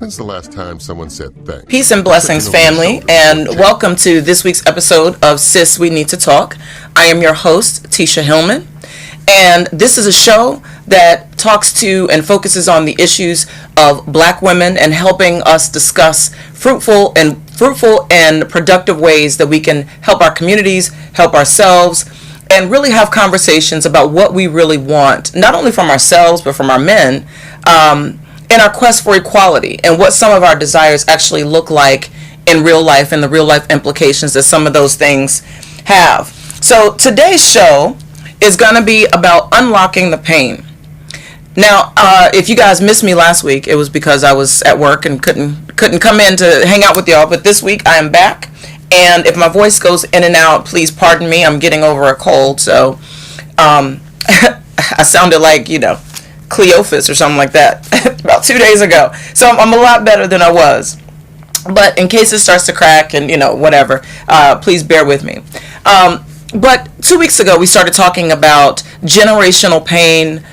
When's the last time someone said thanks? Peace and blessings, family, and welcome to this week's episode of Sis, We Need to Talk. I am your host, Tisha Hillman, and this is a show that talks to and focuses on the issues of Black women and helping us discuss fruitful and productive ways that we can help our communities, help ourselves, and really have conversations about what we really want, not only from ourselves, but from our men, in our quest for equality and what some of our desires actually look like in real life and the real life implications that some of those things have. So today's show is going to be about unlocking the pain. Now, if you guys missed me last week, it was because I was at work and couldn't come in to hang out with y'all. But this week I am back, and if my voice goes in and out, please pardon me. I'm getting over a cold, so I sounded like, Cleophas or something like that about 2 days ago. So I'm a lot better than I was. But in case it starts to crack and, whatever, please bear with me. But 2 weeks ago, we started talking about generational pain,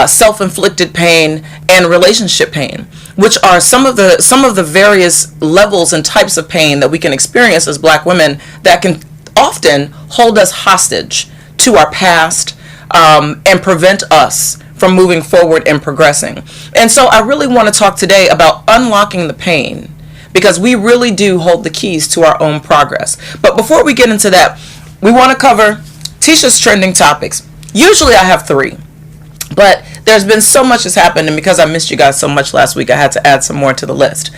self-inflicted pain, and relationship pain, which are some of the various levels and types of pain that we can experience as Black women that can often hold us hostage to our past and prevent us from moving forward and progressing. And so I really want to talk today about unlocking the pain, because we really do hold the keys to our own progress. But before we get into that, we want to cover Tisha's trending topics. Usually I have 3, but there's been so much that's happened, and because I missed you guys so much last week, I had to add some more to the list.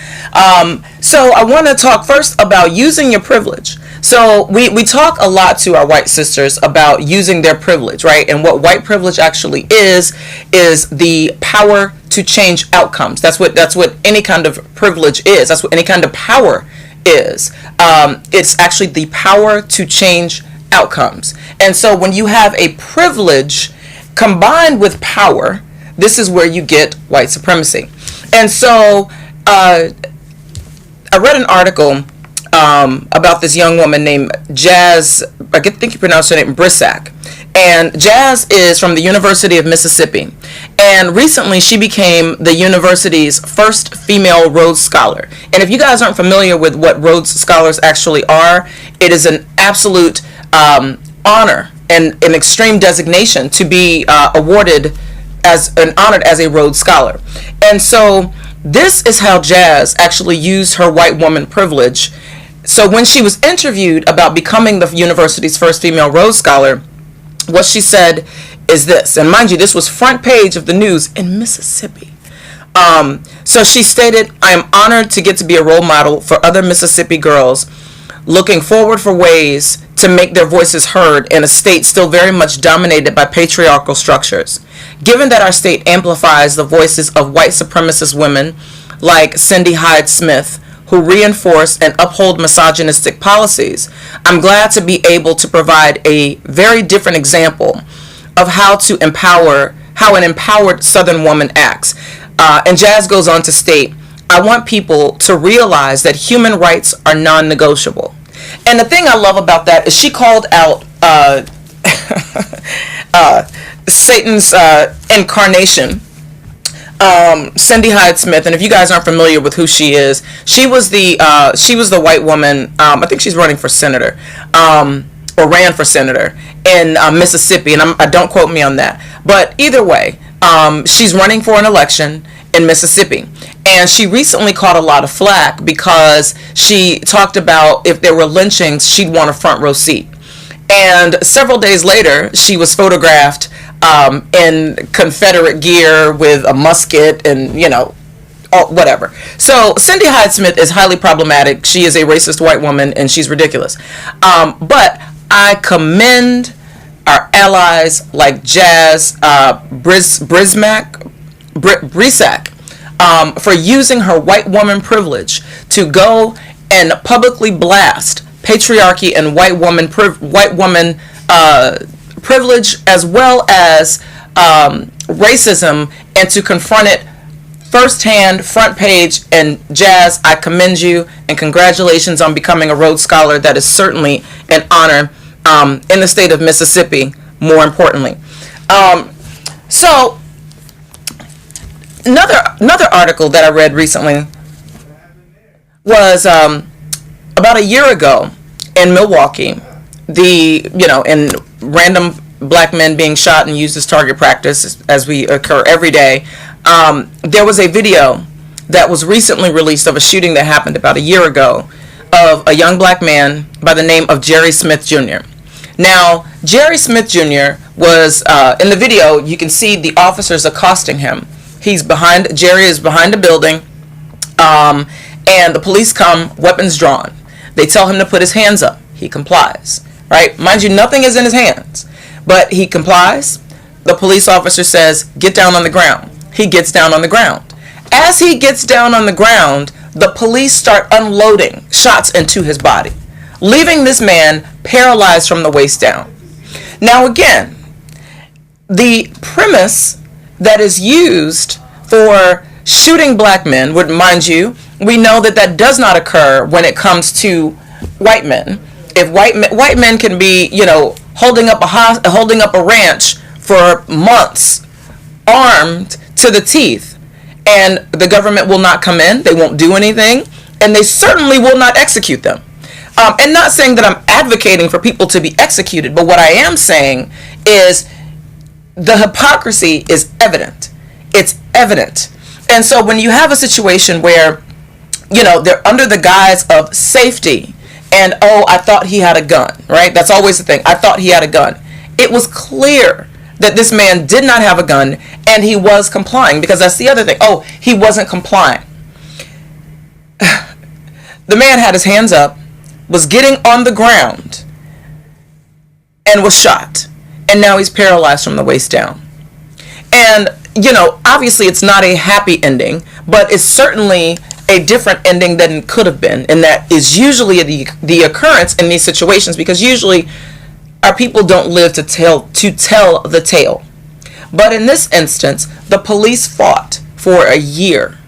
So I want to talk first about using your privilege. So we talk a lot to our white sisters about using their privilege, right? And what white privilege actually is the power to change outcomes. That's what any kind of privilege is. That's what any kind of power is. It's actually the power to change outcomes. And so when you have a privilege combined with power, this is where you get white supremacy. And so I read an article about this young woman named Jazz, I think you pronounce her name Brissac. And Jazz is from the University of Mississippi. And recently she became the university's first female Rhodes Scholar. And if you guys aren't familiar with what Rhodes Scholars actually are, it is an absolute honor and an extreme designation to be awarded as an honored as a Rhodes Scholar. And so this is how Jazz actually used her white woman privilege. So when she was interviewed about becoming the university's first female Rhodes Scholar, what she said is this, and mind you, this was front page of the news in Mississippi. So she stated, "I am honored to get to be a role model for other Mississippi girls looking forward for ways to make their voices heard in a state still very much dominated by patriarchal structures. Given that our state amplifies the voices of white supremacist women like Cindy Hyde-Smith, who reinforce and uphold misogynistic policies, I'm glad to be able to provide a very different example of how an empowered Southern woman acts." And Jazz goes on to state, "I want people to realize that human rights are non-negotiable." And the thing I love about that is she called out Satan's incarnation, Cindy Hyde-Smith. And if you guys aren't familiar with who she is, she was the white woman. I think she's running for senator, or ran for senator in Mississippi. And don't quote me on that. But either way, she's running for an election in Mississippi. And she recently caught a lot of flack because she talked about if there were lynchings, she'd want a front row seat. And several days later, she was photographed in Confederate gear with a musket and, whatever. So Cindy Hyde-Smith is highly problematic. She is a racist white woman, and she's ridiculous. But I commend our allies like Jazz Brissac for using her white woman privilege to go and publicly blast patriarchy and white woman privilege, as well as racism, and to confront it firsthand, front page. And Jazz, I commend you and congratulations on becoming a Rhodes Scholar. That is certainly an honor in the state of Mississippi, more importantly. So another article that I read recently was about a year ago in Milwaukee. And random black men being shot and used as target practice, as we occur every day. There was a video that was recently released of a shooting that happened about a year ago of a young black man by the name of Jerry Smith Jr. Now, Jerry Smith Jr. was, in the video, you can see the officers accosting him. Jerry is behind a building, and the police come, weapons drawn. They tell him to put his hands up. He complies, right? Mind you, nothing is in his hands, but he complies. The police officer says, get down on the ground. He gets down on the ground. As he gets down on the ground, the police start unloading shots into his body, leaving this man paralyzed from the waist down. Now again, the premise that is used for shooting black men, would, mind you, we know that does not occur when it comes to white men. If white men can be, holding up a ranch for months, armed to the teeth, and the government will not come in, they won't do anything, and they certainly will not execute them. And not saying that I'm advocating for people to be executed, but what I am saying is the hypocrisy is evident. It's evident. And so when you have a situation where, they're under the guise of safety, and, I thought he had a gun, right? That's always the thing. I thought he had a gun. It was clear that this man did not have a gun, and he was complying, because that's the other thing. He wasn't complying. The man had his hands up, was getting on the ground, and was shot. And now he's paralyzed from the waist down. And, obviously it's not a happy ending, but it's certainly a different ending than it could have been. And that is usually the occurrence in these situations, because usually our people don't live to tell the tale. But in this instance, the police fought for a year,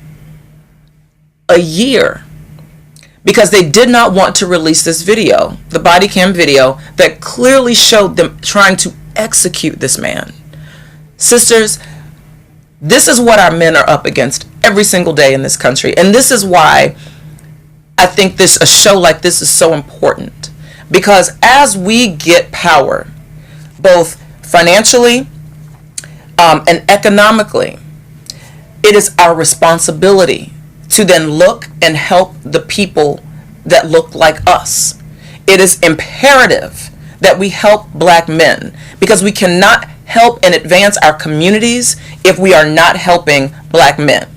because they did not want to release this video, the body cam video that clearly showed them trying to execute this man. Sisters, this is what our men are up against every single day in this country. And this is why I think a show like this is so important. Because as we get power, both financially and economically, it is our responsibility to then look and help the people that look like us. It is imperative that we help black men, because we cannot help and advance our communities if we are not helping black men.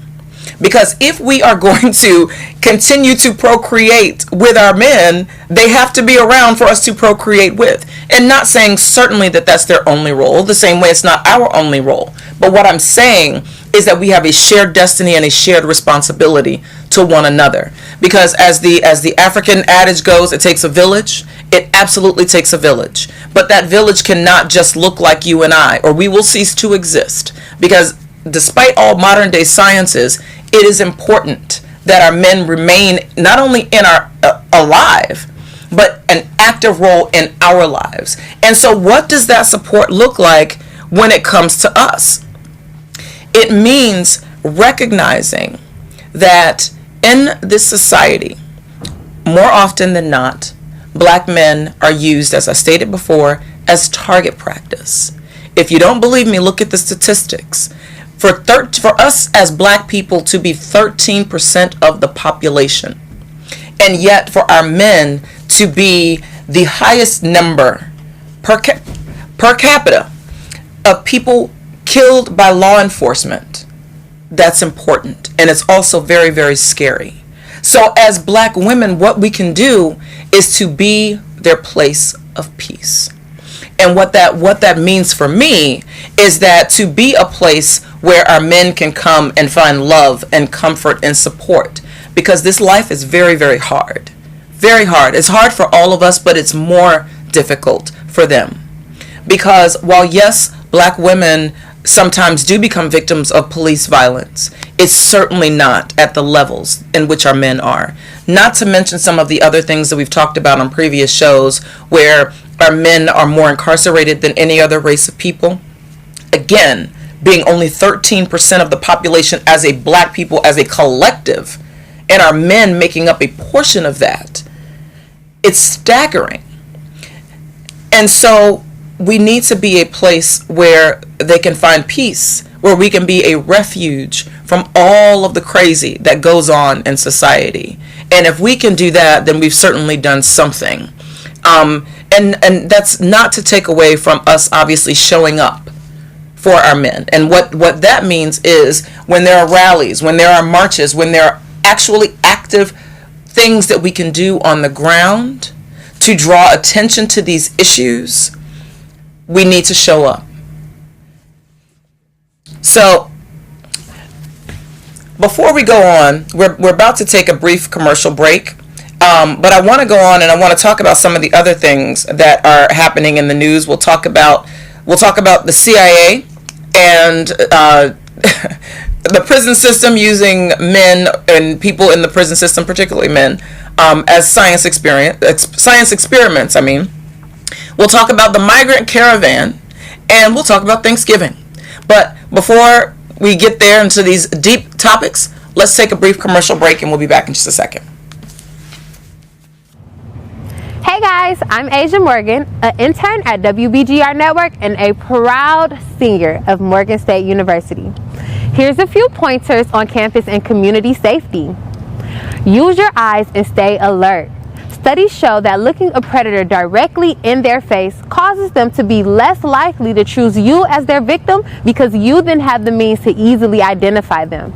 Because if we are going to continue to procreate with our men, they have to be around for us to procreate with. And not saying certainly that that's their only role, the same way it's not our only role. But what I'm saying is that we have a shared destiny and a shared responsibility to one another. Because as the African adage goes, it takes a village. It absolutely takes a village. But that village cannot just look like you and I, or we will cease to exist. Because despite all modern day sciences, it is important that our men remain not only in our alive, but an active role in our lives. And so what does that support look like when it comes to us? It means recognizing that in this society, more often than not, black men are used, as I stated before, as target practice. If you don't believe me, look at the statistics. For us as black people to be 13% of the population, and yet for our men to be the highest number per capita of people killed by law enforcement, that's important. And it's also very, very scary. So as black women, what we can do is to be their place of peace. And what that means for me is that to be a place where our men can come and find love and comfort and support. Because this life is very, very hard. Very hard. It's hard for all of us, but it's more difficult for them. Because while yes, black women sometimes do become victims of police violence, it's certainly not at the levels in which our men are. Not to mention some of the other things that we've talked about on previous shows, where our men are more incarcerated than any other race of people. Again, being only 13% of the population as a black people, as a collective, and our men making up a portion of that, it's staggering. And so we need to be a place where they can find peace, where we can be a refuge from all of the crazy that goes on in society. And if we can do that, then we've certainly done something. And that's not to take away from us obviously showing up for our men. And what that means is when there are rallies, when there are marches, when there are actually active things that we can do on the ground to draw attention to these issues, we need to show up. So before we go on, we're about to take a brief commercial break. But I want to go on and I want to talk about some of the other things that are happening in the news. We'll talk about the CIA and the prison system using men and people in the prison system, particularly men, as science experiments. We'll talk about the migrant caravan, and we'll talk about Thanksgiving. But before we get there into these deep topics, let's take a brief commercial break, and we'll be back in just a second. Hey guys, I'm Asia Morgan, an intern at WBGR Network and a proud senior of Morgan State University. Here's a few pointers on campus and community safety. Use your eyes and stay alert. Studies show that looking a predator directly in their face causes them to be less likely to choose you as their victim because you then have the means to easily identify them.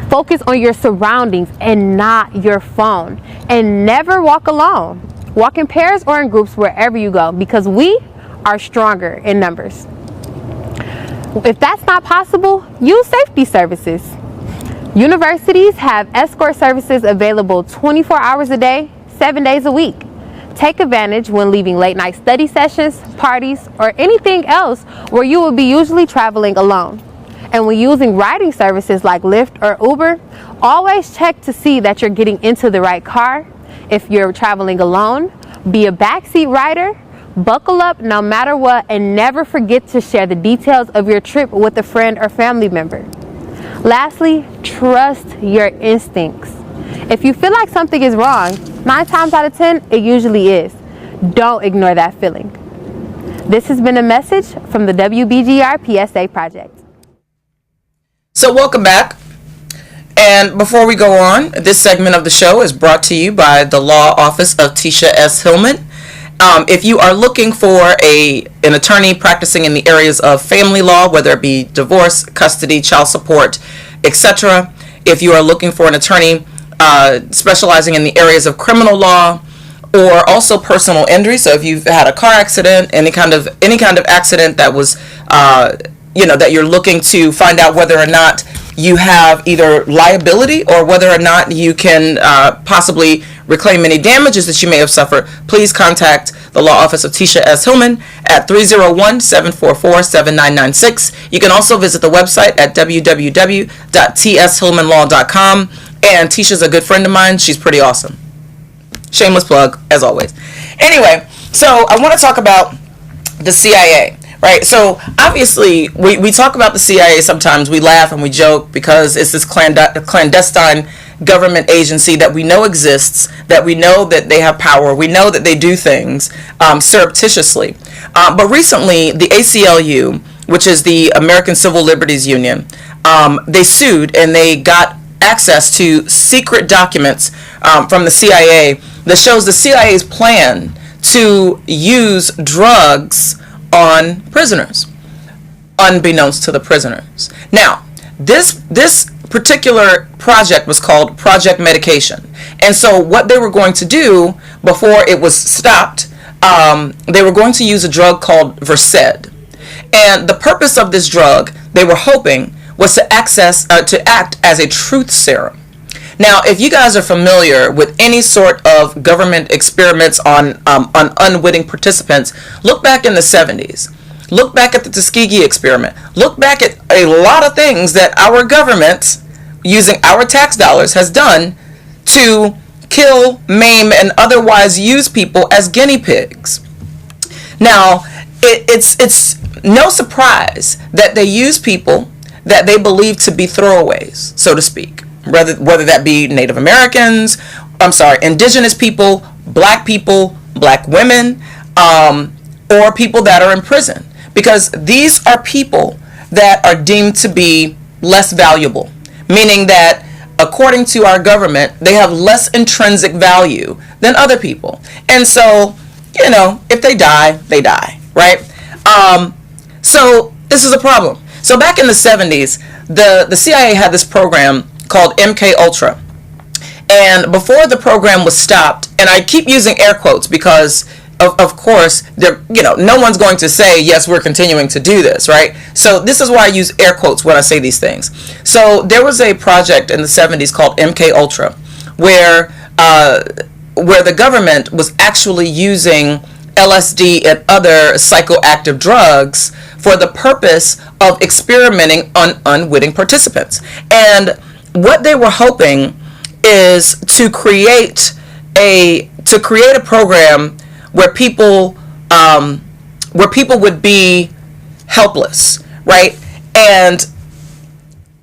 Focus on your surroundings and not your phone. And never walk alone. Walk in pairs or in groups wherever you go because we are stronger in numbers. If that's not possible, use safety services. Universities have escort services available 24 hours a day, 7 days a week. Take advantage when leaving late night study sessions, parties, or anything else where you will be usually traveling alone. And when using riding services like Lyft or Uber, always check to see that you're getting into the right car. If you're traveling alone, be a backseat rider, buckle up no matter what, and never forget to share the details of your trip with a friend or family member. Lastly, trust your instincts. If you feel like something is wrong, 9 times out of 10, it usually is. Don't ignore that feeling. This has been a message from the WBGR PSA Project. So welcome back. And before we go on, this segment of the show is brought to you by the Law Office of Tisha S. Hillman. If you are looking for an attorney practicing in the areas of family law, whether it be divorce, custody, child support, etc., if you are looking for an attorney specializing in the areas of criminal law or also personal injury, so if you've had a car accident, any kind of accident that was that you're looking to find out whether or not you have either liability or whether or not you can possibly reclaim any damages that you may have suffered, please contact the Law Office of Tisha S. Hillman at 301-744-7996. You can also visit the website at www.tshillmanlaw.com. And Tisha's a good friend of mine. She's pretty awesome. Shameless plug, as always. Anyway, so I want to talk about the CIA. Right, so obviously we talk about the CIA sometimes, we laugh and we joke because it's this clandestine government agency that we know exists, that we know that they have power, we know that they do things surreptitiously. But recently the ACLU, which is the American Civil Liberties Union, they sued and they got access to secret documents from the CIA that shows the CIA's plan to use drugs on prisoners, unbeknownst to the prisoners. Now, this particular project was called Project Medication. And so what they were going to do before it was stopped, they were going to use a drug called Versed. And the purpose of this drug, they were hoping, was to act as a truth serum. Now, if you guys are familiar with any sort of government experiments on unwitting participants, look back in the 70s. Look back at the Tuskegee experiment. Look back at a lot of things that our government, using our tax dollars, has done to kill, maim, and otherwise use people as guinea pigs. Now, it's no surprise that they use people that they believe to be throwaways, so to speak. whether that be Native Americans, indigenous people, black women, or people that are in prison. Because these are people that are deemed to be less valuable, meaning that according to our government, they have less intrinsic value than other people. And so, if they die, they die, right? So this is a problem. So back in the 70s, the CIA had this program called MK Ultra. And before the program was stopped, and I keep using air quotes because of course, no one's going to say, yes, we're continuing to do this, right? So this is why I use air quotes when I say these things. So there was a project in the 70s called MK Ultra, where the government was actually using LSD and other psychoactive drugs for the purpose of experimenting on unwitting participants. And what they were hoping is to create a program where people would be helpless, right? And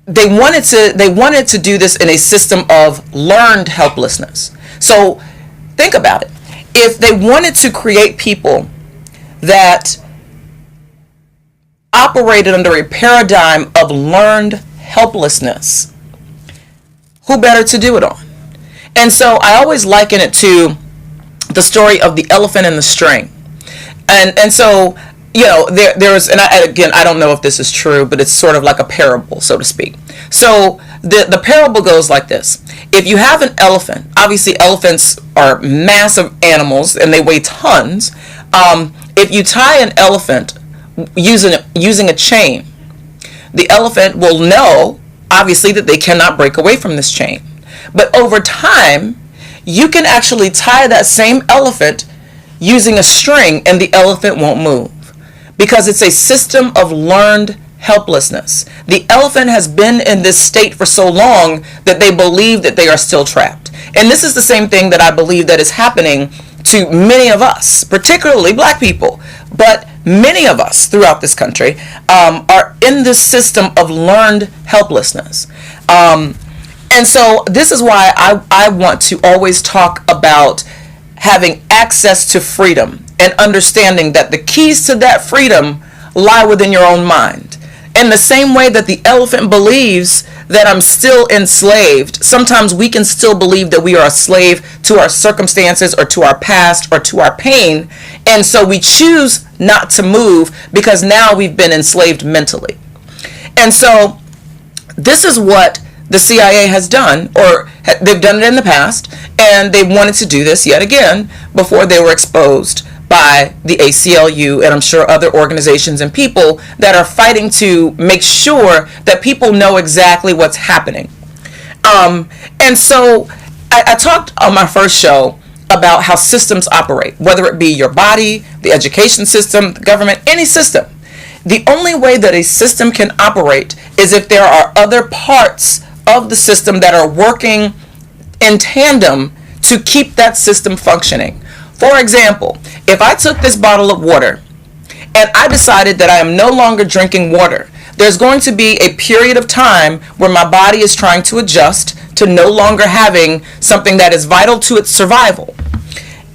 they wanted to do this in a system of learned helplessness. So think about it. If they wanted to create people that operated under a paradigm of learned helplessness, who better to do it on? And so I always liken it to the story of the elephant and the string. And so, there's, and I don't know if this is true, but it's sort of like a parable, so to speak. So the parable goes like this. If you have an elephant, obviously elephants are massive animals and they weigh tons. If you tie an elephant using a chain, the elephant will know, obviously, that they cannot break away from this chain. But over time, you can actually tie that same elephant using a string and the elephant won't move because it's a system of learned helplessness. The elephant has been in this state for so long that they believe that they are still trapped. And this is the same thing that I believe that is happening to many of us, particularly black people, but many of us throughout this country are in this system of learned helplessness. And so this is why I want to always talk about having access to freedom and understanding that the keys to that freedom lie within your own mind. In the same way that the elephant believes that I'm still enslaved, sometimes we can still believe that we are a slave to our circumstances or to our past or to our pain. And so we choose not to move because now we've been enslaved mentally. And so this is what the CIA has done, or they've done it in the past, and they wanted to do this yet again before they were exposed by the ACLU and I'm sure other organizations and people that are fighting to make sure that people know exactly what's happening. And so I talked on my first show about how systems operate, whether it be your body, the education system, the government, any system. The only way that a system can operate is if there are other parts of the system that are working in tandem to keep that system functioning. For example, if I took this bottle of water and I decided that I am no longer drinking water, there's going to be a period of time where my body is trying to adjust to no longer having something that is vital to its survival.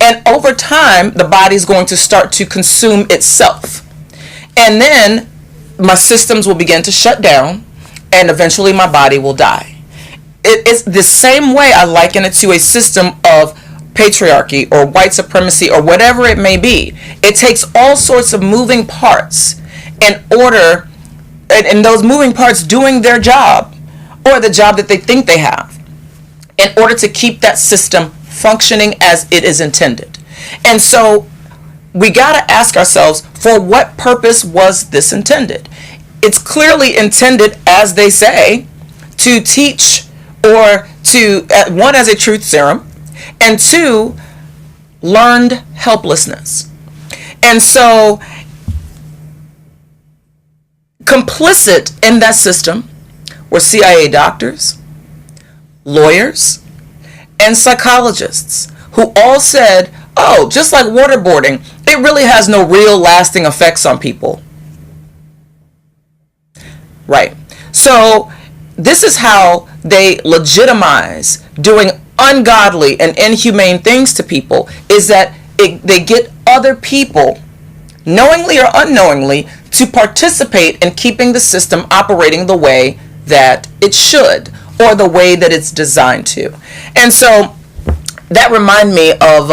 And over time, the body is going to start to consume itself. And then my systems will begin to shut down and eventually my body will die. It's the same way I liken it to a system of patriarchy or white supremacy or whatever it may be. It takes all sorts of moving parts in order, and those moving parts doing their job or the job that they think they have in order to keep that system functioning as it is intended. And so we got to ask ourselves, for what purpose was this intended? It's clearly intended, as they say, to teach or to, one, as a truth serum, and two, learned helplessness. And so complicit in that system were CIA doctors, lawyers, and psychologists who all said, oh, just like waterboarding, it really has no real lasting effects on people. Right. So this is how they legitimize doing ungodly and inhumane things to people is that they get other people, knowingly or unknowingly, to participate in keeping the system operating the way that it should, or the way that it's designed to. And so that reminded me of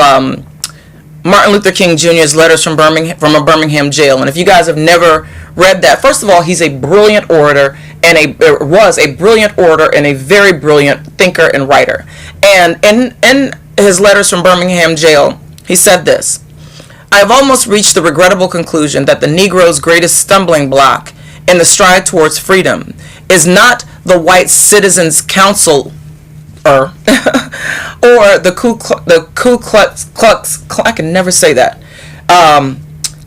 Martin Luther King Jr.'s letters from a Birmingham jail. And if you guys have never read that, first of all, he's a brilliant orator, and was a brilliant orator and a very brilliant thinker and writer. And in his letters from Birmingham jail, he said this: "I have almost reached the regrettable conclusion that the Negro's greatest stumbling block in the stride towards freedom is not the white citizens' council or the Ku Klux, I can never say that.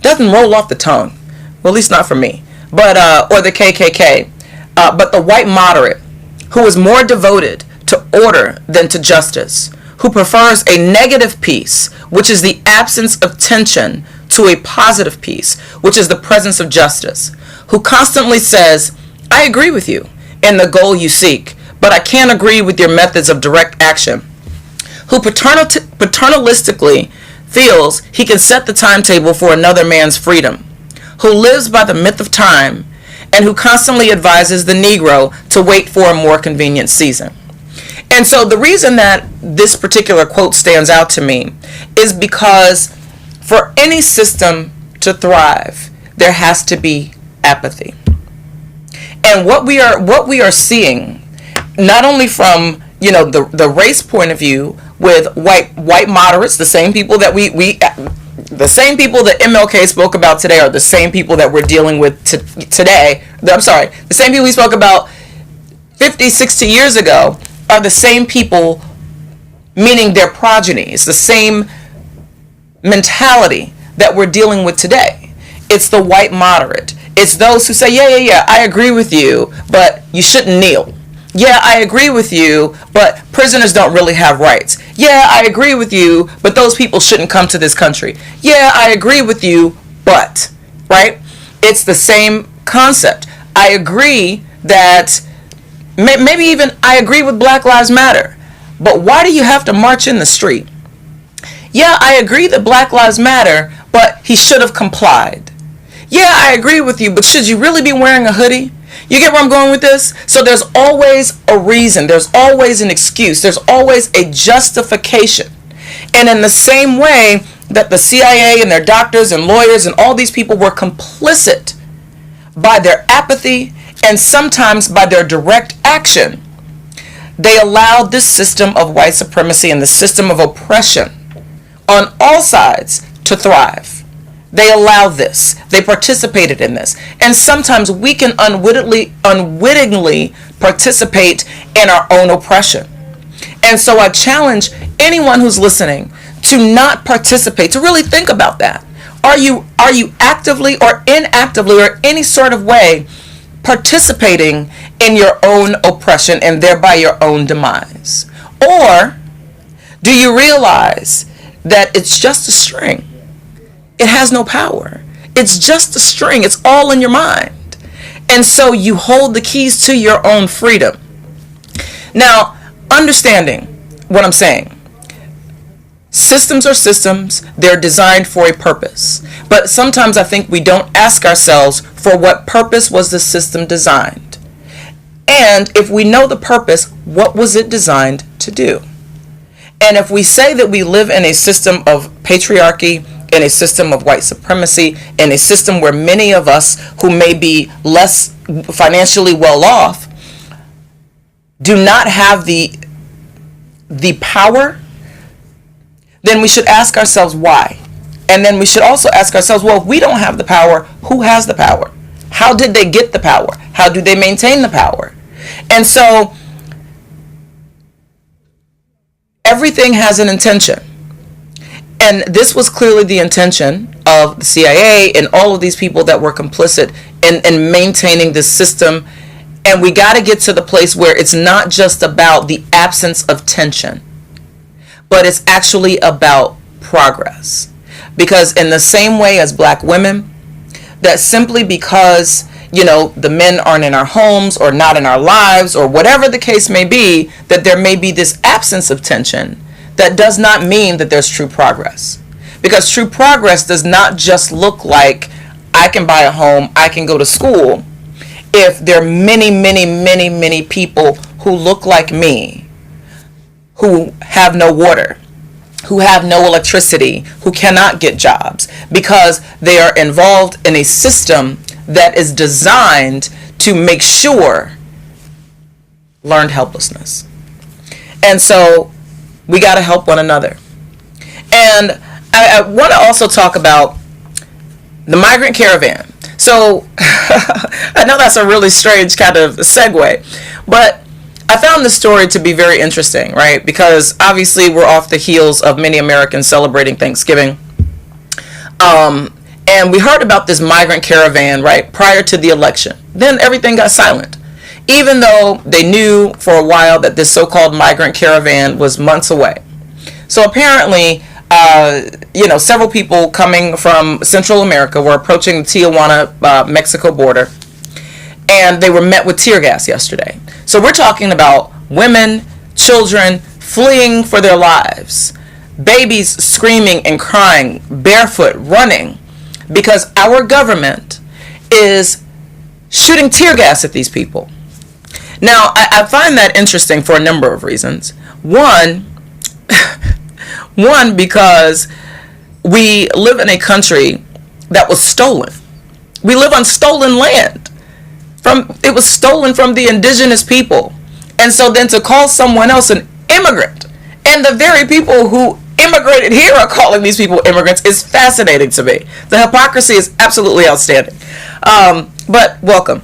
Doesn't roll off the tongue. Well, at least not for me. But or the KKK. But the white moderate, who is more devoted to order than to justice, who prefers a negative peace, which is the absence of tension, to a positive peace, which is the presence of justice, who constantly says, 'I agree with you in the goal you seek, but I can't agree with your methods of direct action,' who paternalistically feels he can set the timetable for another man's freedom, who lives by the myth of time, and who constantly advises the Negro to wait for a more convenient season." And so the reason that this particular quote stands out to me is because for any system to thrive, there has to be apathy. And what we are seeing, not only from the race point of view with white moderates, the same people that the same people that MLK spoke about today are the same people that we're dealing with today. I'm sorry, the same people we spoke about 50, 60 years ago are the same people, meaning their progeny. It's the same mentality that we're dealing with today. It's the white moderate. It's those who say, yeah, I agree with you, but you shouldn't kneel. Yeah, I agree with you, but prisoners don't really have rights. Yeah, I agree with you, but those people shouldn't come to this country. Yeah, I agree with you, but, right? It's the same concept. I agree that, maybe even I agree with Black Lives Matter, but why do you have to march in the street? Yeah, I agree that Black Lives Matter, but he should have complied. Yeah, I agree with you, but should you really be wearing a hoodie? You get where I'm going with this? So there's always a reason. There's always an excuse. There's always a justification. And in the same way that the CIA and their doctors and lawyers and all these people were complicit by their apathy and sometimes by their direct action, they allowed this system of white supremacy and the system of oppression on all sides to thrive. They allowed this. They participated in this. And sometimes we can unwittingly participate in our own oppression. And so I challenge anyone who's listening to not participate, to really think about that. Are you actively or inactively or any sort of way participating in your own oppression and thereby your own demise? Or do you realize that it's just a string? It has no power. It's just a string. It's all in your mind. And so you hold the keys to your own freedom. Now, understanding what I'm saying. Systems are systems. They're designed for a purpose. But sometimes I think we don't ask ourselves, for what purpose was the system designed? And if we know the purpose, what was it designed to do? And if we say that we live in a system of patriarchy, in a system of white supremacy, in a system where many of us who may be less financially well off do not have the power, then we should ask ourselves why. And then we should also ask ourselves, well, if we don't have the power, who has the power? How did they get the power? How do they maintain the power? And so everything has an intention. And this was clearly the intention of the CIA and all of these people that were complicit in maintaining this system. And we got to get to the place where it's not just about the absence of tension, but it's actually about progress. Because in the same way as Black women, that simply because, the men aren't in our homes or not in our lives or whatever the case may be, that there may be this absence of tension, that does not mean that there's true progress. Because true progress does not just look like I can buy a home, I can go to school, if there are many, many, many, many people who look like me, who have no water, who have no electricity, who cannot get jobs, because they are involved in a system that is designed to make sure learned helplessness. And so we got to help one another. And I want to also talk about the migrant caravan. So I know that's a really strange kind of segue, but I found this story to be very interesting, right? Because obviously we're off the heels of many Americans celebrating Thanksgiving. And we heard about this migrant caravan, right, prior to the election. Then everything got silent, even though they knew for a while that this so-called migrant caravan was months away. So apparently, several people coming from Central America were approaching the Tijuana, Mexico border, and they were met with tear gas yesterday. So we're talking about women, children fleeing for their lives, babies screaming and crying, barefoot, running, because our government is shooting tear gas at these people. Now, I find that interesting for a number of reasons. One, because we live in a country that was stolen. We live on stolen land. It was stolen from the indigenous people. And so then to call someone else an immigrant, and the very people who immigrated here are calling these people immigrants, is fascinating to me. The hypocrisy is absolutely outstanding. But welcome.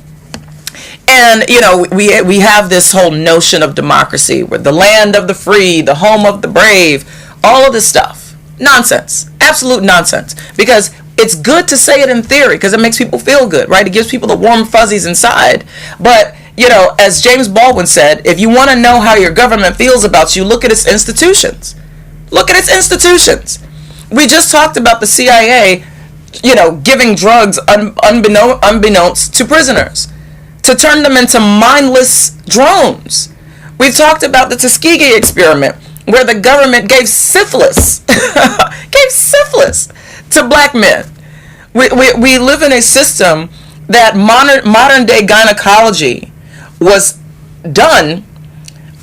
And, we have this whole notion of democracy. We're the land of the free, the home of the brave, all of this stuff. Nonsense. Absolute nonsense. Because it's good to say it in theory because it makes people feel good, right? It gives people the warm fuzzies inside. But, as James Baldwin said, if you want to know how your government feels about you, look at its institutions. Look at its institutions. We just talked about the CIA, giving drugs unbeknownst to prisoners to turn them into mindless drones. We've talked about the Tuskegee experiment, where the government gave syphilis, to black men. We live in a system that modern day gynecology was done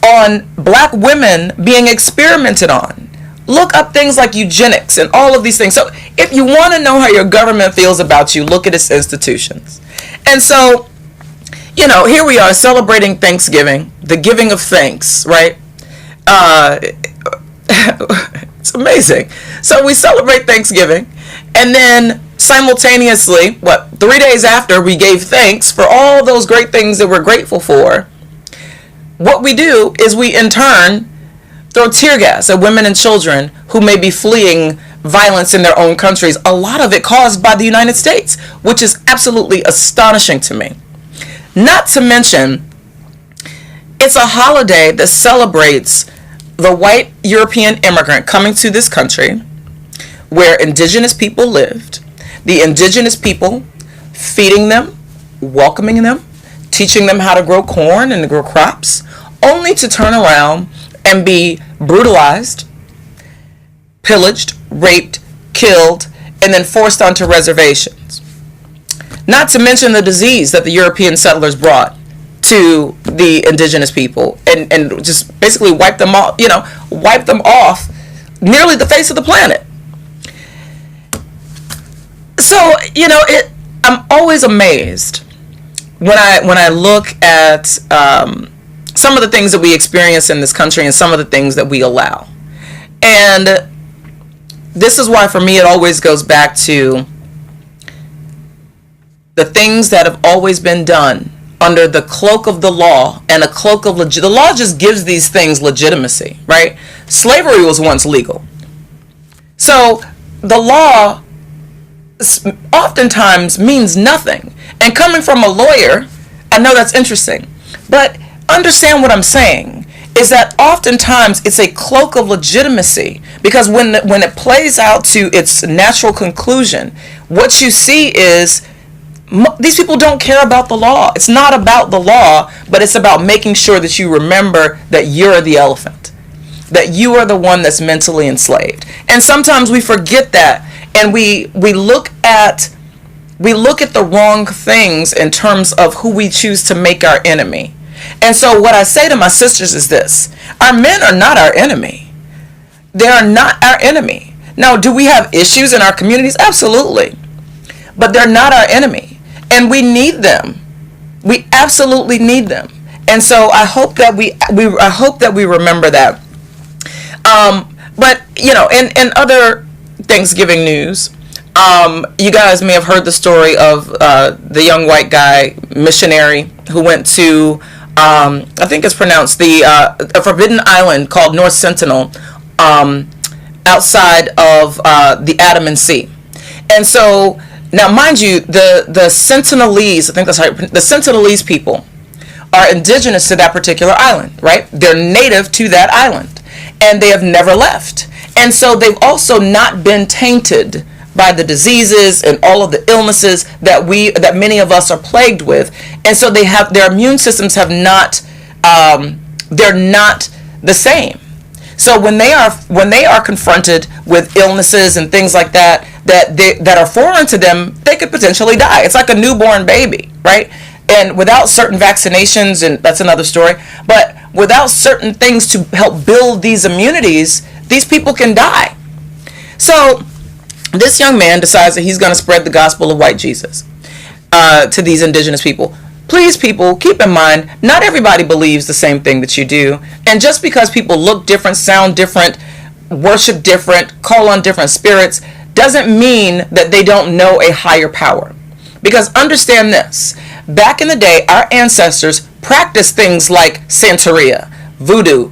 on black women being experimented on. Look up things like eugenics and all of these things. So if you want to know how your government feels about you, look at its institutions. And so, here we are celebrating Thanksgiving, the giving of thanks, right? It's amazing. So we celebrate Thanksgiving, and then simultaneously, 3 days after we gave thanks for all those great things that we're grateful for, what we do is we in turn throw tear gas at women and children who may be fleeing violence in their own countries, a lot of it caused by the United States, which is absolutely astonishing to me. Not to mention, it's a holiday that celebrates the white European immigrant coming to this country where indigenous people lived, the indigenous people feeding them, welcoming them, teaching them how to grow corn and to grow crops, only to turn around and be brutalized, pillaged, raped, killed, and then forced onto reservations. Not to mention the disease that the European settlers brought to the indigenous people and just basically wipe them off nearly the face of the planet. So, I'm always amazed when I look at some of the things that we experience in this country and some of the things that we allow. And this is why, for me, it always goes back to the things that have always been done under the cloak of the law and a cloak of the law just gives these things legitimacy, right? Slavery was once legal. So the law oftentimes means nothing. And coming from a lawyer, I know that's interesting, but understand what I'm saying is that oftentimes it's a cloak of legitimacy, because when it plays out to its natural conclusion, what you see is these people don't care about the law. It's not about the law, but it's about making sure that you remember that you're the elephant, that you are the one that's mentally enslaved. And sometimes we forget that, and we look at the wrong things in terms of who we choose to make our enemy. And so what I say to my sisters is this: our men are not our enemy. They are not our enemy. Now, do we have issues in our communities? Absolutely. But they're not our enemy. And we need them. We absolutely need them. And so I hope that we remember that. But, you know, in other Thanksgiving news, you guys may have heard the story of the young white guy, missionary, who went to, I think it's pronounced, a forbidden island called North Sentinel, outside of the Andaman Sea. And so, now mind you, the Sentinelese, I think that's right, the Sentinelese people are indigenous to that particular island, right? They're native to that island, and they have never left. And so they've also not been tainted by the diseases and all of the illnesses that many of us are plagued with. And so their immune systems have not, they're not the same. So when they are confronted with illnesses and things like that are foreign to them, they could potentially die. It's like a newborn baby, right? And without certain vaccinations, and that's another story, but without certain things to help build these immunities, these people can die. So this young man decides that he's going to spread the gospel of white Jesus to these indigenous people. Please, people, keep in mind, not everybody believes the same thing that you do. And just because people look different, sound different, worship different, call on different spirits, doesn't mean that they don't know a higher power. Because understand this, back in the day, our ancestors practiced things like Santeria, voodoo,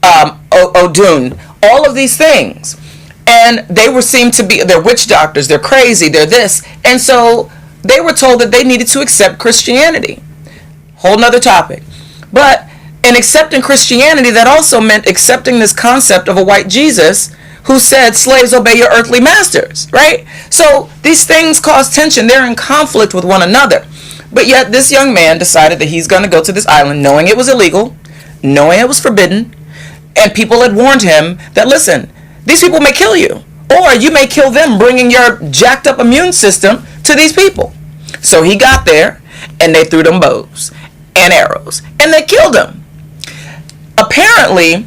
Odun, all of these things. And they were seen to be, they're witch doctors, they're crazy, they're this. And so they were told that they needed to accept Christianity. Whole nother topic. But in accepting Christianity, that also meant accepting this concept of a white Jesus who said, slaves, obey your earthly masters, right? So these things cause tension. They're in conflict with one another. But yet this young man decided that he's going to go to this island knowing it was illegal, knowing it was forbidden, and people had warned him that, listen, these people may kill you, or you may kill them, bringing your jacked up immune system to these people. So he got there, and they threw them bows and arrows, and they killed him. Apparently,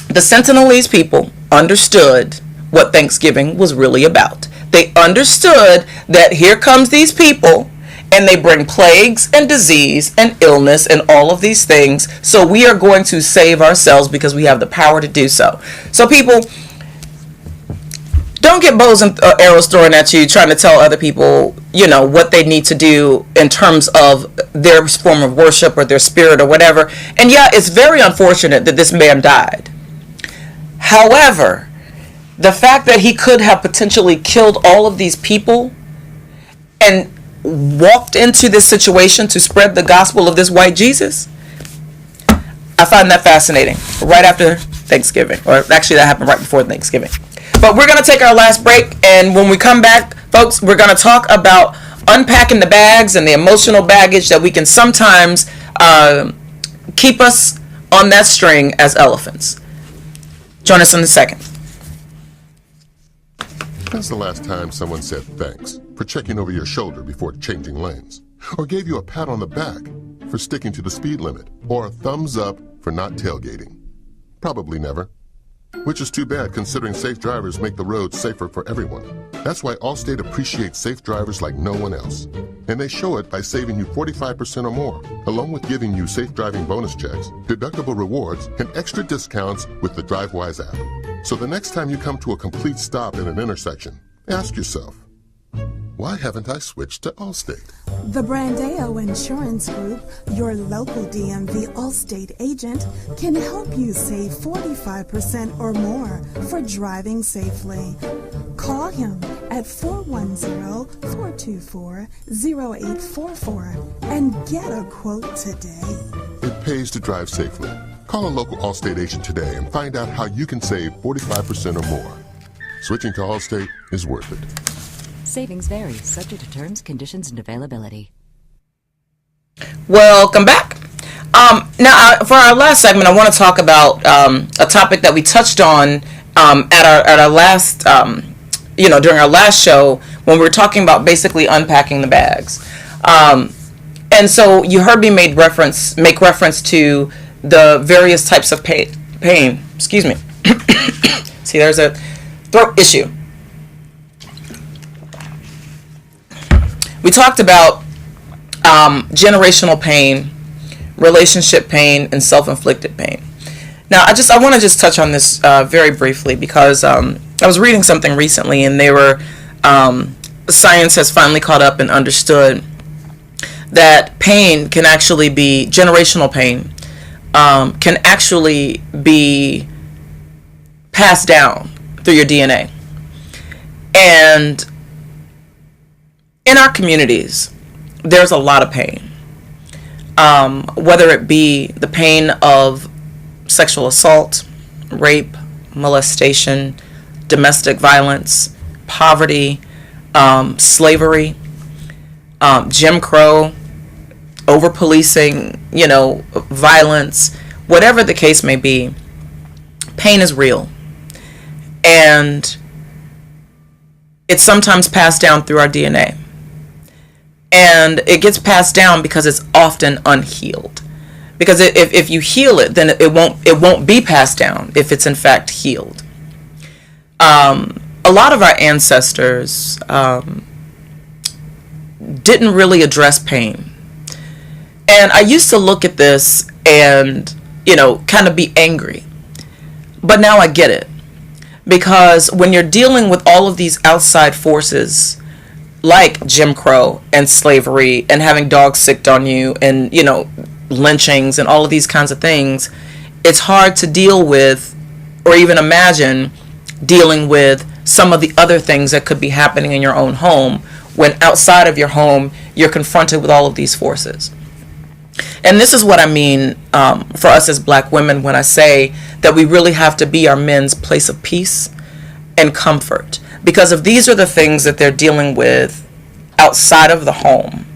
the Sentinelese people understood what Thanksgiving was really about. They understood that here comes these people, and they bring plagues and disease and illness and all of these things, so we are going to save ourselves because we have the power to do so. So people, don't get bows and arrows thrown at you trying to tell other people, you know, what they need to do in terms of their form of worship or their spirit or whatever. And yeah, it's very unfortunate that this man died. However, the fact that he could have potentially killed all of these people and walked into this situation to spread the gospel of this white Jesus, I find that fascinating. Right after Thanksgiving, or actually that happened right before Thanksgiving. But we're going to take our last break, and when we come back, folks, we're going to talk about unpacking the bags and the emotional baggage that we can sometimes keep us on that string as elephants. Join us in a second. When's the last time someone said thanks for checking over your shoulder before changing lanes? Or gave you a pat on the back for sticking to the speed limit? Or a thumbs up for not tailgating? Probably never. Which is too bad, considering safe drivers make the roads safer for everyone. That's why Allstate appreciates safe drivers like no one else. And they show it by saving you 45% or more, along with giving you safe driving bonus checks, deductible rewards, and extra discounts with the DriveWise app. So the next time you come to a complete stop in an intersection, ask yourself, why haven't I switched to Allstate? The Brandeo Insurance Group, your local DMV Allstate agent, can help you save 45% or more for driving safely. Call him at 410-424-0844 and get a quote today. It pays to drive safely. Call a local Allstate agent today and find out how you can save 45% or more. Switching to Allstate is worth it. Savings vary, subject to terms, conditions, and availability. Welcome back. Now, for our last segment, I want to talk about a topic that we touched on at our last, during our last show when we were talking about basically unpacking the bags. And so you heard me make reference to the various types of pain. Excuse me. See, there's a throat issue. We talked about generational pain, relationship pain, and self-inflicted pain. Now, I want to just touch on this very briefly because I was reading something recently, and they were science has finally caught up and understood that pain can actually be generational pain, can actually be passed down through your DNA. And in our communities, there's a lot of pain, whether it be the pain of sexual assault, rape, molestation, domestic violence, poverty, slavery, Jim Crow, over-policing, violence, whatever the case may be. Pain is real, and it's sometimes passed down through our DNA. And it gets passed down because it's often unhealed. Because if you heal it, then it won't be passed down if it's in fact healed. A lot of our ancestors didn't really address pain. And I used to look at this and, kind of be angry. But now I get it. Because when you're dealing with all of these outside forces, like Jim Crow and slavery and having dogs sicked on you and, lynchings and all of these kinds of things, it's hard to deal with or even imagine dealing with some of the other things that could be happening in your own home when outside of your home you're confronted with all of these forces. And this is what I mean for us as black women when I say that we really have to be our men's place of peace and comfort. Because if these are the things that they're dealing with outside of the home,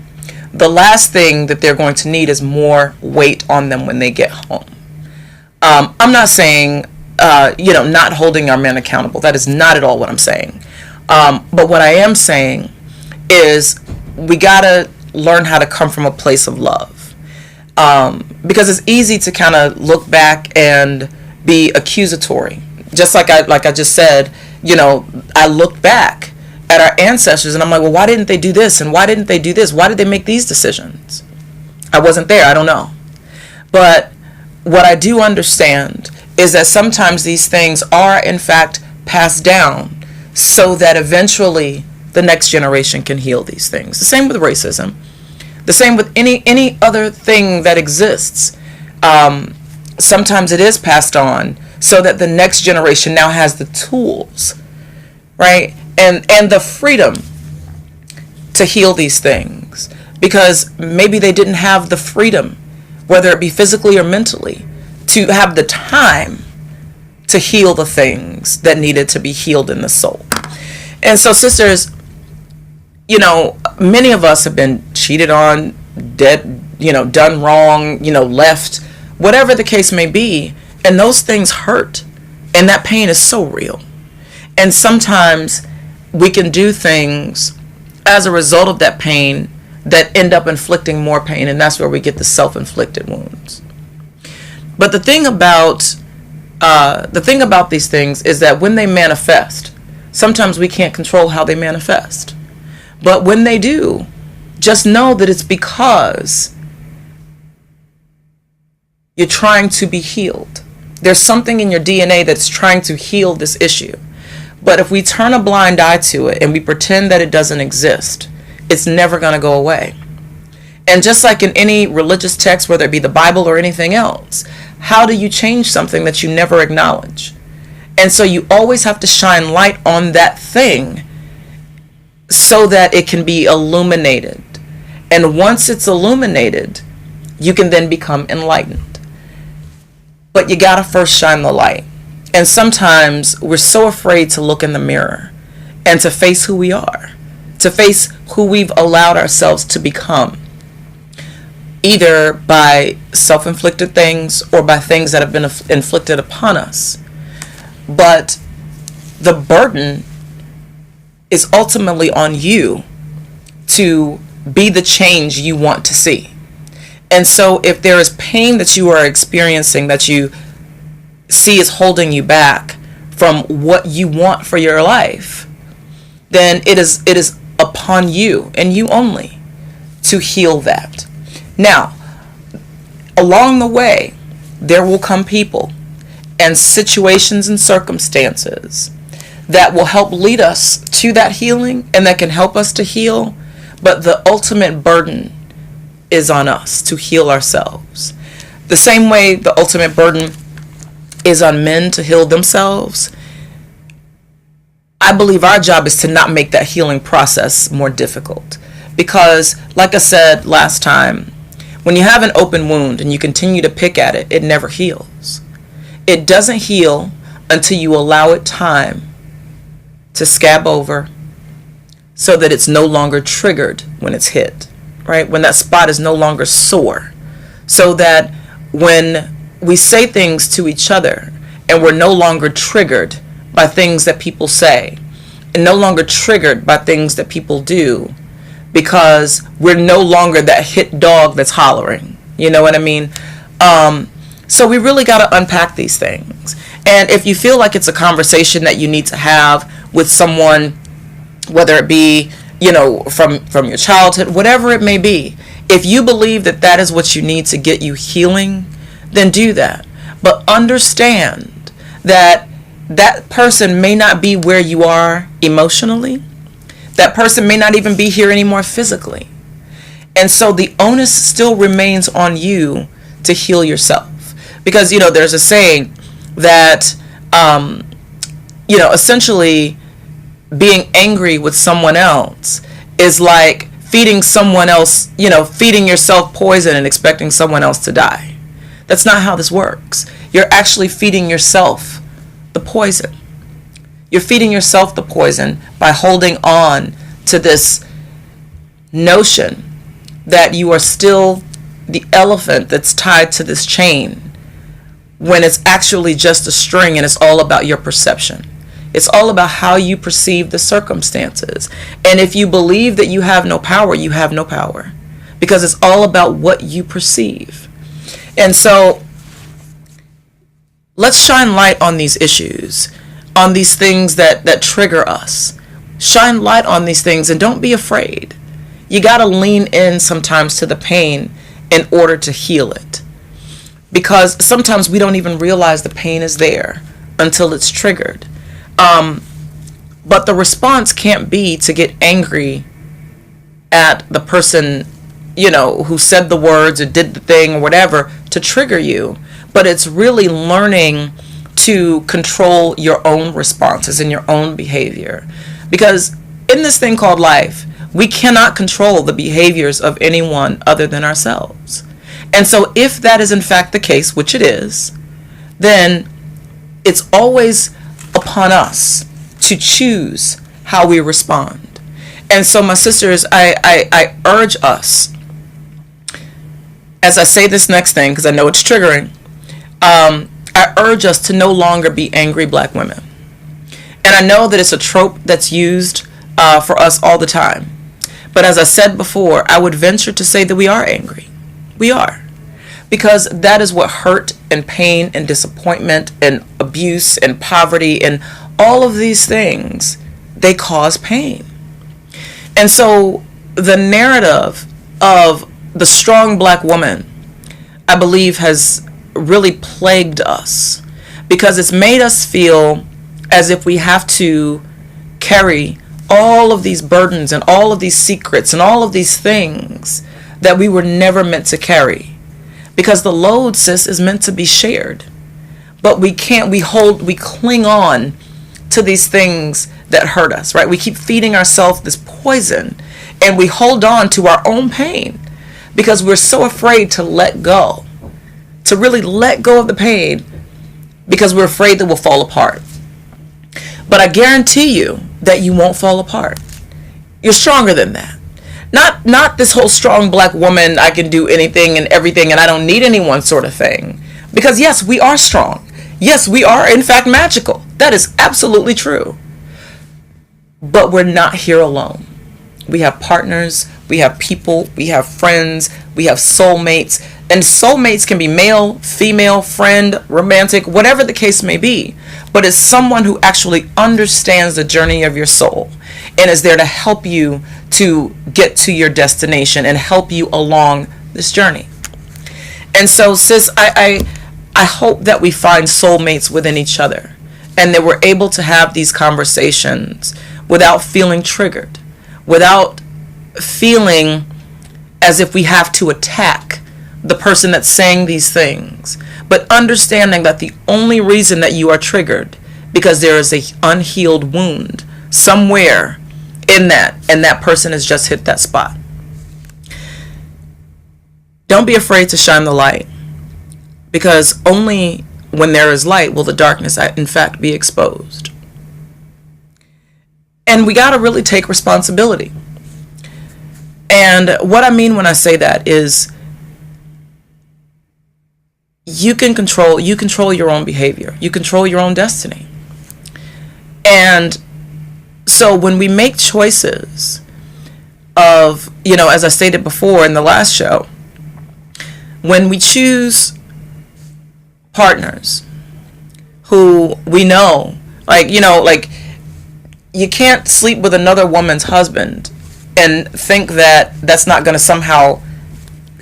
the last thing that they're going to need is more weight on them when they get home. I'm not saying, not holding our men accountable. That is not at all what I'm saying. But what I am saying is we got to learn how to come from a place of love. Because it's easy to kind of look back and be accusatory. Just like I just said, I look back at our ancestors and I'm like, well, why didn't they do this? And why didn't they do this? Why did they make these decisions? I wasn't there. I don't know. But what I do understand is that sometimes these things are, in fact, passed down so that eventually the next generation can heal these things. The same with racism. The same with any other thing that exists. Sometimes it is passed on so that the next generation now has the tools, right? And the freedom to heal these things. Because maybe they didn't have the freedom, whether it be physically or mentally, to have the time to heal the things that needed to be healed in the soul. And so, sisters, many of us have been cheated on, done wrong, left, whatever the case may be. And those things hurt. And that pain is so real. And sometimes we can do things as a result of that pain that end up inflicting more pain. And that's where we get the self-inflicted wounds. But the thing about these things is that when they manifest, sometimes we can't control how they manifest. But when they do, just know that it's because you're trying to be healed. There's something in your DNA that's trying to heal this issue. But if we turn a blind eye to it and we pretend that it doesn't exist, it's never going to go away. And just like in any religious text, whether it be the Bible or anything else, how do you change something that you never acknowledge? And so you always have to shine light on that thing so that it can be illuminated. And once it's illuminated, you can then become enlightened. But you got to first shine the light. And sometimes we're so afraid to look in the mirror and to face who we are to face who we've allowed ourselves to become, either by self-inflicted things or by things that have been inflicted upon us. But the burden is ultimately on you to be the change you want to see. And so if there is pain that you are experiencing that you see is holding you back from what you want for your life, then it is upon you and you only to heal that. Now, along the way, there will come people and situations and circumstances that will help lead us to that healing and that can help us to heal. But the ultimate burden is on us to heal ourselves. The same way the ultimate burden is on men to heal themselves, I believe our job is to not make that healing process more difficult. Because, like I said last time, when you have an open wound and you continue to pick at it, it never heals. It doesn't heal until you allow it time to scab over so that it's no longer triggered when it's hit, right? When that spot is no longer sore. So that when we say things to each other and we're no longer triggered by things that people say and no longer triggered by things that people do, because we're no longer that hit dog that's hollering. You know what I mean? So we really got to unpack these things. And if you feel like it's a conversation that you need to have with someone, whether it be, from your childhood, whatever it may be, if you believe that that is what you need to get you healing, then do that. But understand that that person may not be where you are emotionally. That person may not even be here anymore physically. And so the onus still remains on you to heal yourself. Because, there's a saying that, essentially being angry with someone else is like feeding someone else, feeding yourself poison and expecting someone else to die. That's not how this works. You're actually feeding yourself the poison. You're feeding yourself the poison by holding on to this notion that you are still the elephant that's tied to this chain, when it's actually just a string and it's all about your perception. It's all about how you perceive the circumstances. And if you believe that you have no power, you have no power. Because it's all about what you perceive. And so let's shine light on these issues, on these things that trigger us. Shine light on these things and don't be afraid. You got to lean in sometimes to the pain in order to heal it. Because sometimes we don't even realize the pain is there until it's triggered. But the response can't be to get angry at the person, who said the words or did the thing or whatever to trigger you. But it's really learning to control your own responses and your own behavior. Because in this thing called life, we cannot control the behaviors of anyone other than ourselves. And so if that is in fact the case, which it is, then it's always upon us to choose how we respond. And so my sisters, I urge us, as I say this next thing, because I know it's triggering, I urge us to no longer be angry black women. And I know that it's a trope that's used for us all the time. But as I said before, I would venture to say that we are angry. We are. Because that is what hurt and pain and disappointment and abuse and poverty and all of these things, they cause pain. And so the narrative of the strong black woman, I believe, has really plagued us, because it's made us feel as if we have to carry all of these burdens and all of these secrets and all of these things that we were never meant to carry. Because the load, sis, is meant to be shared. But we can't, we cling on to these things that hurt us, right? We keep feeding ourselves this poison and we hold on to our own pain because we're so afraid to let go, to really let go of the pain, because we're afraid that we'll fall apart. But I guarantee you that you won't fall apart. You're stronger than that. Not this whole strong black woman, I can do anything and everything and I don't need anyone sort of thing. Because yes, we are strong. Yes, we are in fact magical. That is absolutely true. But we're not here alone. We have partners, we have people, we have friends, we have soulmates. And soulmates can be male, female, friend, romantic, whatever the case may be. But it's someone who actually understands the journey of your soul and is there to help you to get to your destination and help you along this journey. And so, sis, I hope that we find soulmates within each other and that we're able to have these conversations without feeling triggered, without feeling as if we have to attack the person that's saying these things, but understanding that the only reason that you are triggered because there is a unhealed wound somewhere in that, and that person has just hit that spot. Don't be afraid to shine the light, because only when there is light will the darkness in fact be exposed. And we got to really take responsibility. And what I mean when I say that is you control your own behavior. You control your own destiny. And so when we make choices of, as I stated before in the last show, when we choose partners who we know, like you can't sleep with another woman's husband and think that that's not going to somehow,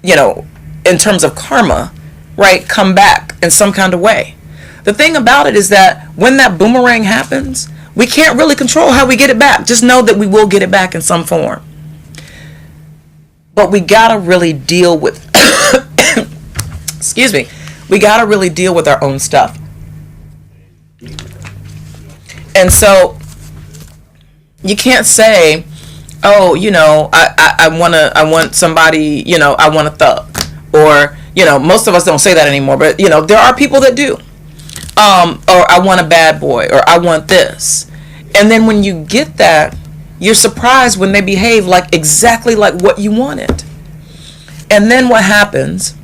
in terms of karma, right, come back in some kind of way. The thing about it is that when that boomerang happens, we can't really control how we get it back. Just know that we will get it back in some form. But we gotta really deal with, excuse me, we gotta really deal with our own stuff. And so you can't say, oh, I want somebody, I want a thug, or most of us don't say that anymore, but there are people that do. Or I want a bad boy, or I want this. And then when you get that, you're surprised when they behave exactly like what you wanted. And then what happens,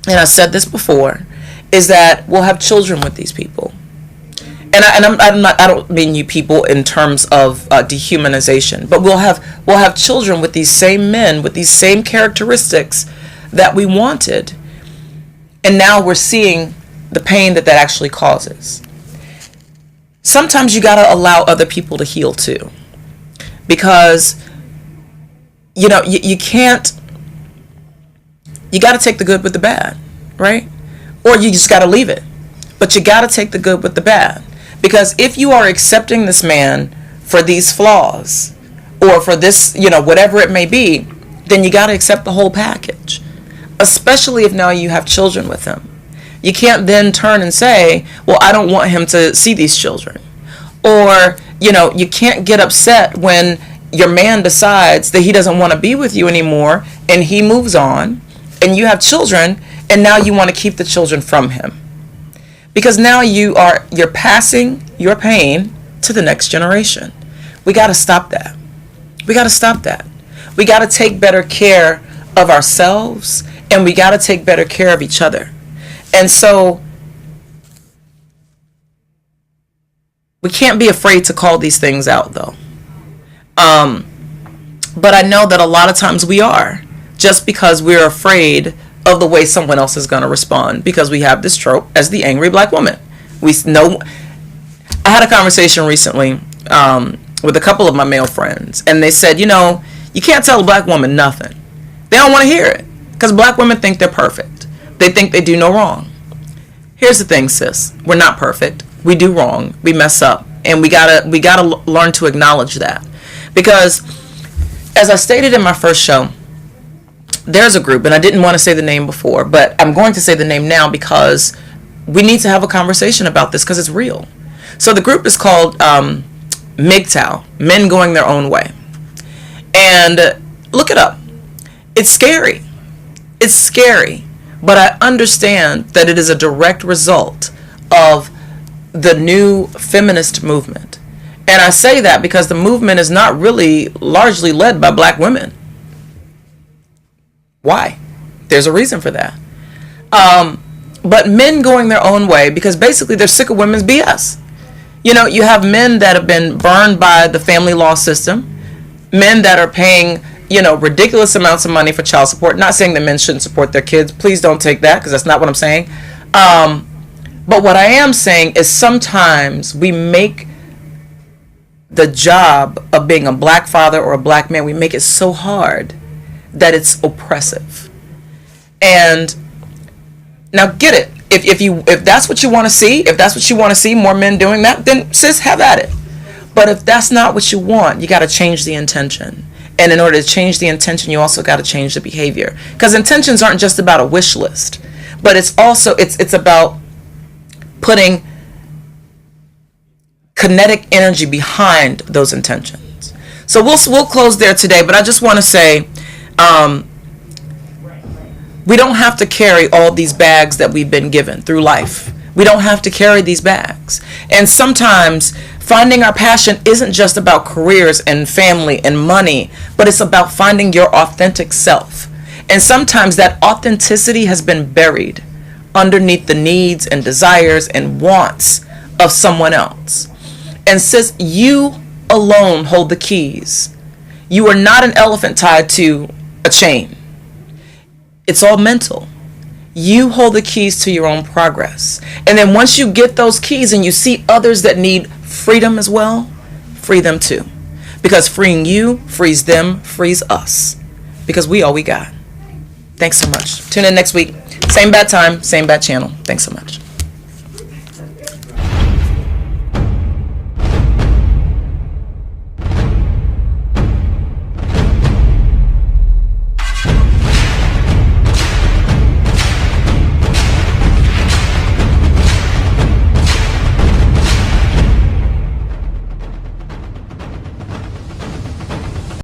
and I said this before, is that we'll have children with these people. And I don't mean you people in terms of dehumanization, but we'll have children with these same men, with these same characteristics that we wanted. And now we're seeing the pain that actually causes. Sometimes you got to allow other people to heal too, because you can't, you got to take the good with the bad, right? Or you just got to leave it, but you got to take the good with the bad, because if you are accepting this man for these flaws or for this, whatever it may be, then you got to accept the whole package, especially if now you have children with him. You can't then turn and say, well, I don't want him to see these children. Or, you can't get upset when your man decides that he doesn't want to be with you anymore and he moves on and you have children and now you want to keep the children from him. Because now you're passing your pain to the next generation. We got to stop that. We got to stop that. We got to take better care of ourselves, and we got to take better care of each other. And so we can't be afraid to call these things out, though. But I know that a lot of times we are, just because we're afraid of the way someone else is going to respond, because we have this trope as the angry black woman. We know. I had a conversation recently with a couple of my male friends, and they said, you can't tell a black woman nothing. They don't want to hear it, because black women think they're perfect. They think they do no wrong. Here's the thing, sis. We're not perfect. We do wrong. We mess up, and we gotta learn to acknowledge that, because as I stated in my first show, there's a group, and I didn't want to say the name before, but I'm going to say the name now because we need to have a conversation about this, because it's real. So the group is called MGTOW, Men Going Their Own Way. And look it up. It's scary. It's scary. But I understand that it is a direct result of the new feminist movement. And I say that because the movement is not really largely led by black women. Why? There's a reason for that. But men going their own way because basically they're sick of women's BS. You know, you have men that have been burned by the family law system, men that are paying, you know, ridiculous amounts of money for child support. Not saying that men shouldn't support their kids. Please don't take that, because that's not what I'm saying. But what I am saying is sometimes we make the job of being a black father or a black man, we make it so hard that it's oppressive. And now get it. If that's what you want to see, if that's what you want to see, more men doing that, then sis, have at it. But if that's not what you want, you got to change the intention. And in order to change the intention, you also got to change the behavior. Because intentions aren't just about a wish list, but it's also, it's about putting kinetic energy behind those intentions. So we'll close there today, but I just want to say, we don't have to carry all these bags that we've been given through life. We don't have to carry these bags. And sometimes finding our passion isn't just about careers and family and money, but it's about finding your authentic self. And sometimes that authenticity has been buried underneath the needs and desires and wants of someone else. And sis, you alone hold the keys. You are not an elephant tied to a chain. It's all mental. You hold the keys to your own progress. And then once you get those keys and you see others that need freedom as well, free them too. Because freeing you frees them, frees us. Because we all we got. Thanks so much. Tune in next week. Same bad time, same bad channel. Thanks so much.